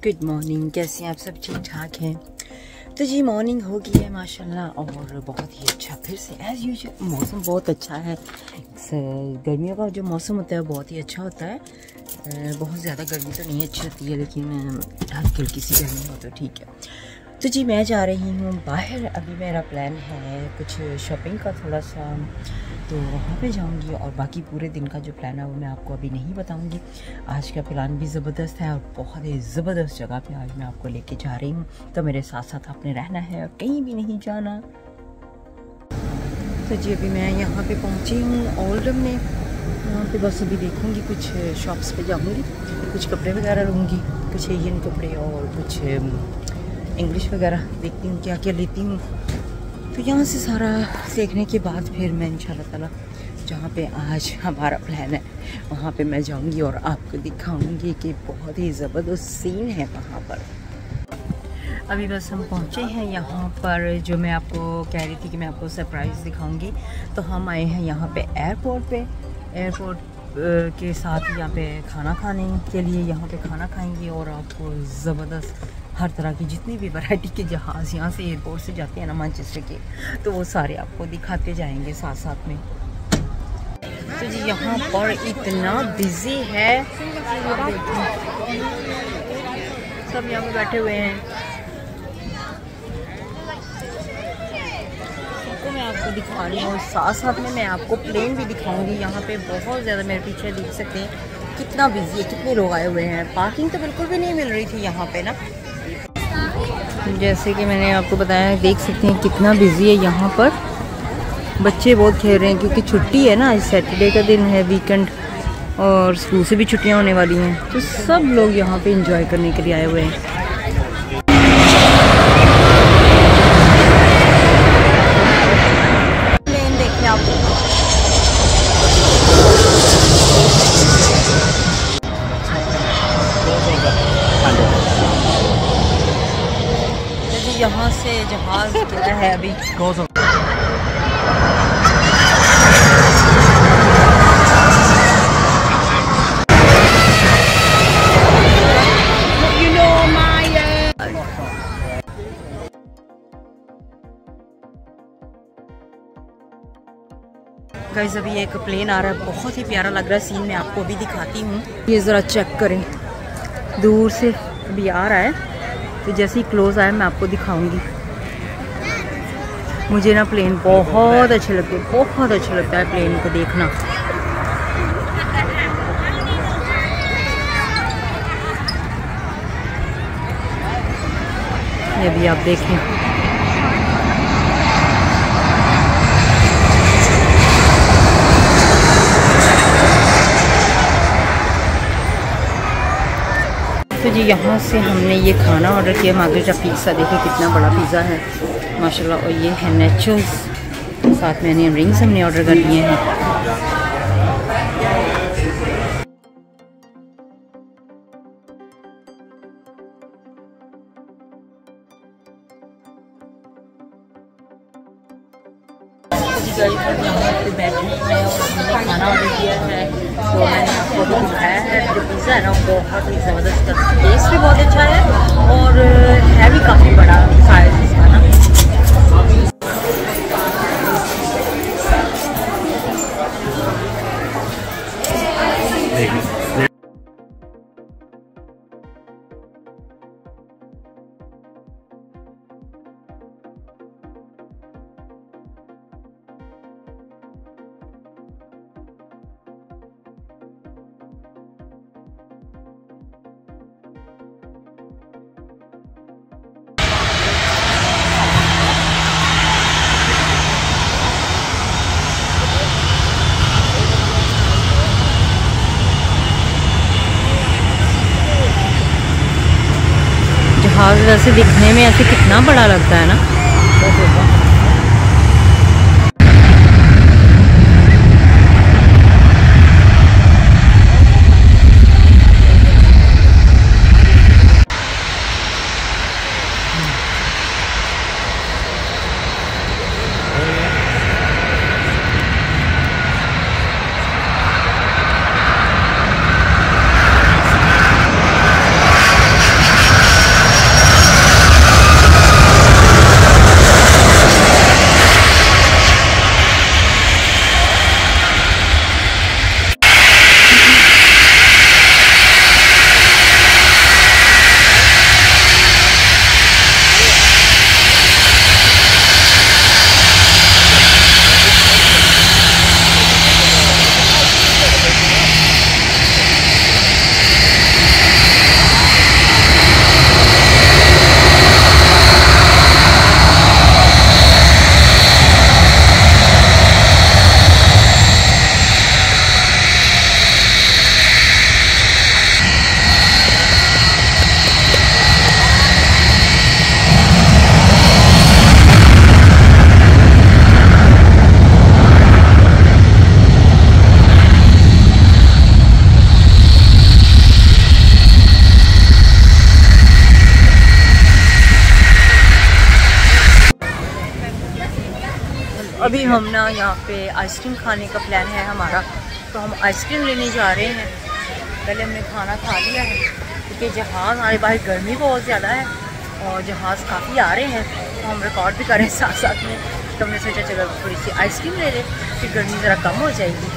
Good morning. कैसे हैं आप सब? ठीक ठाक हैं? तो जी मॉर्निंग हो गई है माशाल्लाह और बहुत ही अच्छा। फिर से एज़ यूजुअल मौसम बहुत अच्छा है। गर्मियों का जो मौसम होता है बहुत ही अच्छा होता है। बहुत ज़्यादा गर्मी तो नहीं अच्छी होती है, लेकिन हल्की हल्की सी गर्मी हो तो ठीक है। तो जी मैं जा रही हूँ बाहर। अभी मेरा प्लान है कुछ शॉपिंग का थोड़ा सा, तो वहाँ पे जाऊँगी और बाकी पूरे दिन का जो प्लान है वो मैं आपको अभी नहीं बताऊँगी। आज का प्लान भी ज़बरदस्त है और बहुत ही ज़बरदस्त जगह पे आज मैं आपको लेके जा रही हूँ, तो मेरे साथ साथ आपने रहना है और कहीं भी नहीं जाना। तो जी अभी मैं यहाँ पे पहुँची हूँ ओल्डम में। यहाँ पे बस अभी देखूँगी, कुछ शॉप्स पे जाऊँगी, कुछ कपड़े वगैरह लूँगी, कुछ एशियन कपड़े और कुछ इंग्लिश वगैरह देखती हूँ क्या क्या लेती हूँ। तो यहाँ से सारा देखने के बाद फिर मैं इंशाल्लाह ताला जहाँ पे आज हमारा प्लान है वहाँ पे मैं जाऊँगी और आपको दिखाऊँगी कि बहुत ही ज़बरदस्त सीन है वहाँ पर। अभी बस हम पहुँचे हैं यहाँ पर, जो मैं आपको कह रही थी कि मैं आपको सरप्राइज़ दिखाऊँगी। तो हम आए हैं यहाँ पे एयरपोर्ट पे। एयरपोर्ट के साथ यहाँ पे खाना खाने के लिए यहाँ पे खाना खाएंगे और आपको ज़बरदस्त हर तरह की जितनी भी वैरायटी के जहाज़ यहाँ से एयरपोर्ट से जाते हैं ना मैनचेस्टर के, तो वो सारे आपको दिखाते जाएंगे साथ साथ में। तो जी यहाँ पर इतना बिजी है, आप देखिए सब यहाँ पे बैठे हुए हैं। सबको मैं आपको दिखा रही हूँ, साथ साथ में मैं आपको प्लेन भी दिखाऊंगी। यहाँ पे बहुत ज़्यादा मेरे पीछे देख सकते हैं कितना बिजी है, कितने लोग आए हुए हैं। पार्किंग तो बिल्कुल भी नहीं मिल रही थी यहाँ पे ना। जैसे कि मैंने आपको बताया, देख सकते हैं कितना बिजी है यहाँ पर। बच्चे बहुत खेल रहे हैं क्योंकि छुट्टी है ना, आज सैटरडे का दिन है, वीकेंड, और स्कूल से भी छुट्टियाँ होने वाली हैं, तो सब लोग यहाँ पे एंजॉय करने के लिए आए हुए हैं। प्लेन देखिए आप, यहाँ से जहाज गया है अभी। गाइस अभी एक प्लेन आ रहा है, बहुत ही प्यारा लग रहा है सीन, मैं आपको अभी दिखाती हूँ। ये ज़रा चेक करें, दूर से अभी आ रहा है, तो जैसे ही क्लोज आया मैं आपको दिखाऊंगी। मुझे ना प्लेन बहुत अच्छे लगते हैं, बहुत अच्छा लगता है प्लेन को देखना। ये भी आप देखें, तो जी यहाँ से हमने ये खाना ऑर्डर किया, मार्गरेटा पिज़्ज़ा। देखिए कितना बड़ा पिज़्ज़ा है माशाल्लाह। और ये है नेचोस, साथ में अनियन रिंग्स हमने ऑर्डर कर दिए हैं। यहाँ पे बैठे हैं और हमने खाना ऑर्डर किया है, तो मैंने आपको भी दिखाया है। जो पिज़्ज़ा है ना बहुत ही ज़बरदस्त, टेस्ट भी बहुत अच्छा है और है भी काफ़ी बड़ा साइज इसका ना। जहाज़ वैसे दिखने में ऐसे कितना बड़ा लगता है ना। अभी हम ना यहाँ पे आइसक्रीम खाने का प्लान है हमारा, तो हम आइसक्रीम लेने जा रहे हैं। पहले हमने खाना खा लिया है क्योंकि जहाज़ हमारे बाहर गर्मी बहुत ज़्यादा है और जहाज़ काफ़ी आ रहे हैं, तो हम रिकॉर्ड भी करें साथ साथ में। तो हमने सोचा चलो थोड़ी सी आइसक्रीम ले लें, फिर गर्मी ज़रा कम हो जाएगी।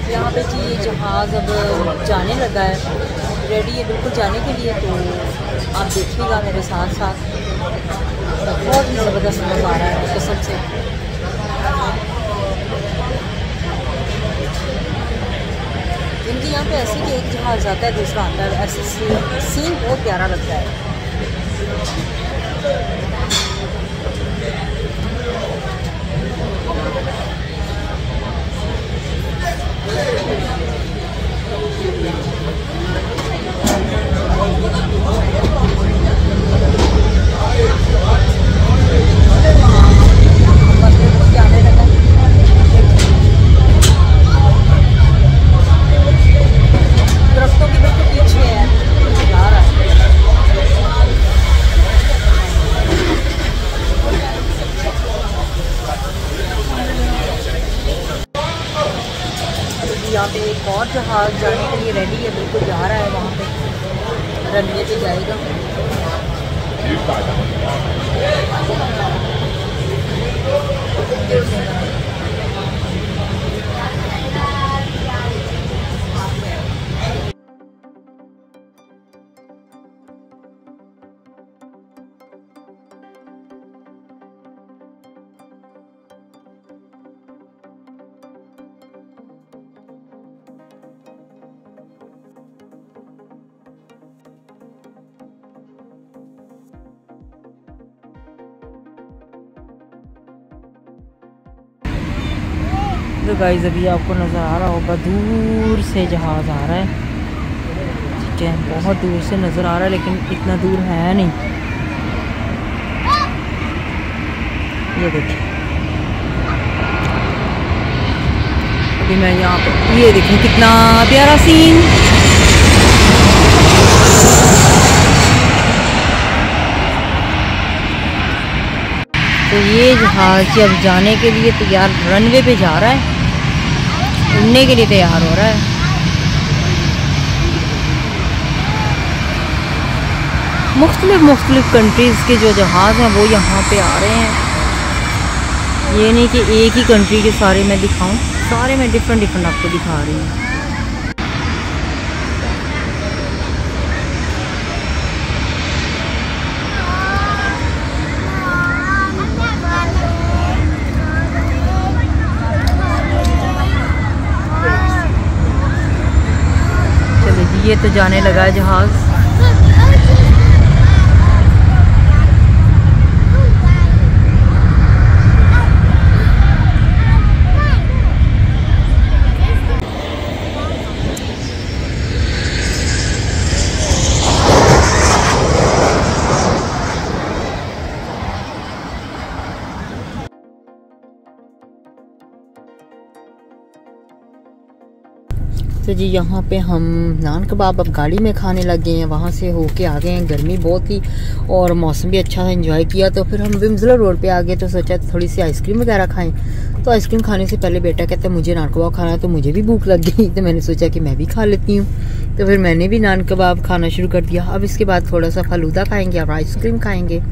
यहाँ पे जी ये जहाज़ अब जाने लगा है, रेडी है बिल्कुल जाने के लिए। तो आप देखिएगा मेरे साथ साथ, बहुत ही ज़बरदस्त नज़ारा है कसम से। इनके यहाँ पे ऐसे कि एक जहाज़ जाता है दूसरा आता है, ऐसे सीन बहुत प्यारा लगता है। यहाँ पे एक और जहाज़ जाने के लिए रेडी है, बिल्कुल जा रहा है, वहाँ पे रनवे पे जाएगा। तो गाइस अभी आपको नज़र आ रहा होगा दूर से जहाज़ आ रहा है, ठीक है, बहुत दूर से नज़र आ रहा है लेकिन इतना दूर है नहीं। ये देखिए, अभी मैं यहाँ पे, ये देखिए कितना प्यारा सीन। तो ये जहाज़ अब जाने के लिए तैयार, रनवे पे जा रहा है, उड़ने के लिए तैयार हो रहा है। मुख्तलिफ कंट्रीज़ के जो जहाज़ हैं वो यहाँ पे आ रहे हैं। ये नहीं कि एक ही कंट्री के सारे मैं दिखाऊं, सारे मैं डिफरेंट आपको दिखा रही हूँ। ये तो जाने लगा है जहाज़। तो जी यहाँ पे हम नान कबाब अब गाड़ी में खाने लग गए हैं, वहाँ से होके आ गए हैं। गर्मी बहुत थी और मौसम भी अच्छा था, एंजॉय किया। तो फिर हम विम्सला रोड पे आ गए, तो सोचा थोड़ी सी आइसक्रीम वगैरह खाएं। तो आइसक्रीम खाने से पहले बेटा कहता है मुझे नान कबाब खाना है, तो मुझे भी भूख लग गई, तो मैंने सोचा कि मैं भी खा लेती हूँ। तो फिर मैंने भी नान कबाब खाना शुरू कर दिया। अब इसके बाद थोड़ा सा फलूदा खाएँगे और आइसक्रीम खाएँगे।